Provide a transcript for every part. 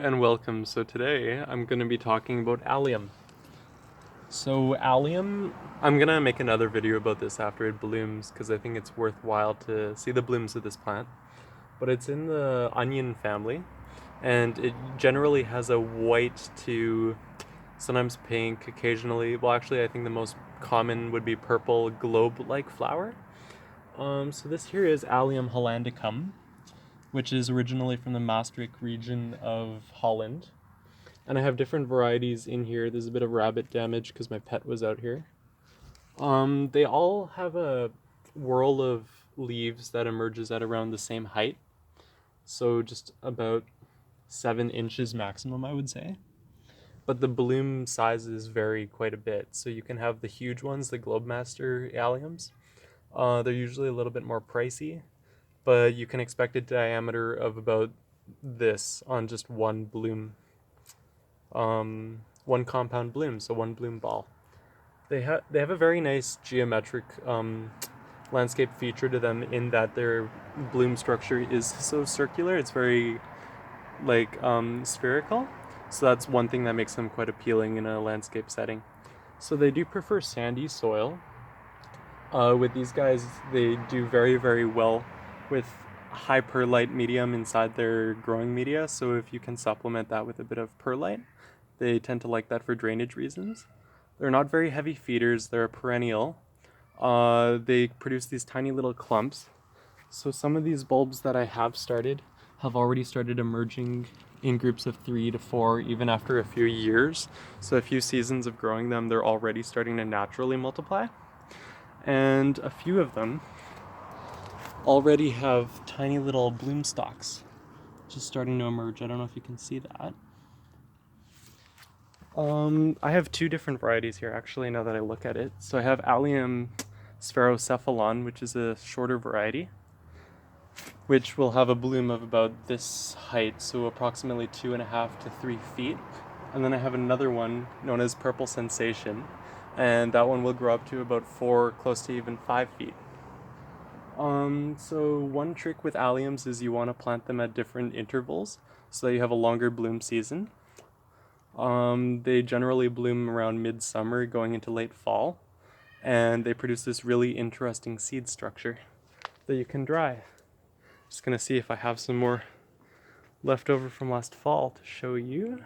And welcome. So today I'm going to be talking about Allium. So Allium, I'm going to make another video about this after it blooms because I think it's worthwhile to see the blooms of this plant. But it's in the onion family and it generally has a white to sometimes pink, occasionally, well actually I think the most common would be purple globe-like flower. So this here is Allium hollandicum, which is originally from the Maastricht region of Holland. And I have different varieties in here. There's a bit of rabbit damage because my pet was out here. They all have a whorl of leaves that emerges at around the same height. So just about 7 inches maximum, I would say. But the bloom sizes vary quite a bit. So you can have the huge ones, the Globemaster alliums. They're usually a little bit more pricey, but you can expect a diameter of about this on just one bloom. One compound bloom, so one bloom ball. They have a very nice geometric landscape feature to them in that their bloom structure is so circular. It's very like spherical. So that's one thing that makes them quite appealing in a landscape setting. So they do prefer sandy soil. With these guys, they do very, very well with high perlite medium inside their growing media. So if you can supplement that with a bit of perlite, they tend to like that for drainage reasons. They're not very heavy feeders. They're a perennial. They produce these tiny little clumps. So some of these bulbs that I have already started emerging in groups of 3 to 4, even after a few years. So a few seasons of growing them, they're already starting to naturally multiply. And a few of them already have tiny little bloom stalks just starting to emerge. I don't know if you can see that. I have 2 different varieties here actually now that I look at it. So I have Allium spherocephalon, which is a shorter variety, which will have a bloom of about this height, so approximately 2.5 to 3 feet. And then I have another one known as Purple Sensation, and that one will grow up to about 4, close to even 5 feet. So one trick with alliums is you want to plant them at different intervals so that you have a longer bloom season. They generally bloom around midsummer going into late fall, and they produce this really interesting seed structure that you can dry. Just gonna see if I have some more left over from last fall to show you.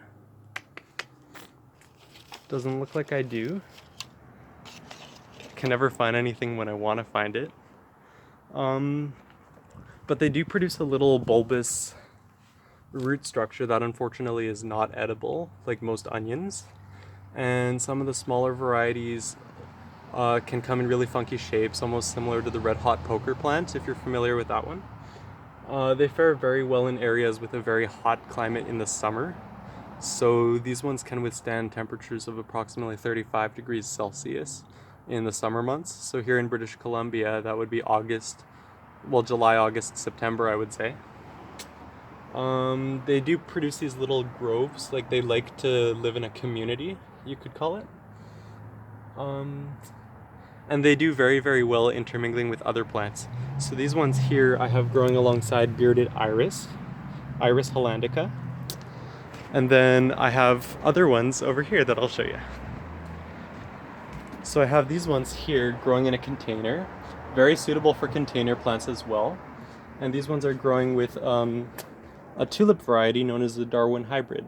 Doesn't look like I do. Can never find anything when I want to find it. But they do produce a little bulbous root structure that unfortunately is not edible, like most onions. And some of the smaller varieties can come in really funky shapes, almost similar to the red hot poker plant, if you're familiar with that one. They fare very well in areas with a very hot climate in the summer. So these ones can withstand temperatures of approximately 35 degrees Celsius in the summer months. So here in British Columbia, that would be July, August, September, I would say. They do produce these little groves, like they like to live in a community, you could call it. And they do very, very well intermingling with other plants. So these ones here I have growing alongside bearded Iris hollandica. And then I have other ones over here that I'll show you. So I have these ones here growing in a container, very suitable for container plants as well. And these ones are growing with a tulip variety known as the Darwin hybrid.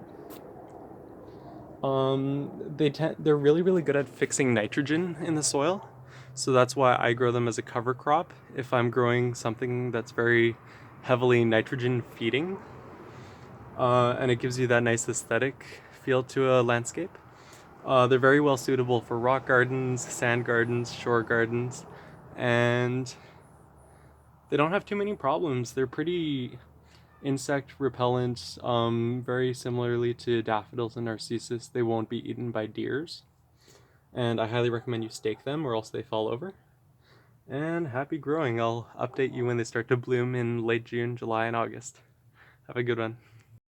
They're really, really good at fixing nitrogen in the soil. So that's why I grow them as a cover crop if I'm growing something that's very heavily nitrogen feeding. And it gives you that nice aesthetic feel to a landscape. They're very well suitable for rock gardens, sand gardens, shore gardens, and they don't have too many problems. They're pretty insect repellent, very similarly to daffodils and narcissus. They won't be eaten by deers, and I highly recommend you stake them or else they fall over. And happy growing. I'll update you when they start to bloom in late June, July, and August. Have a good one.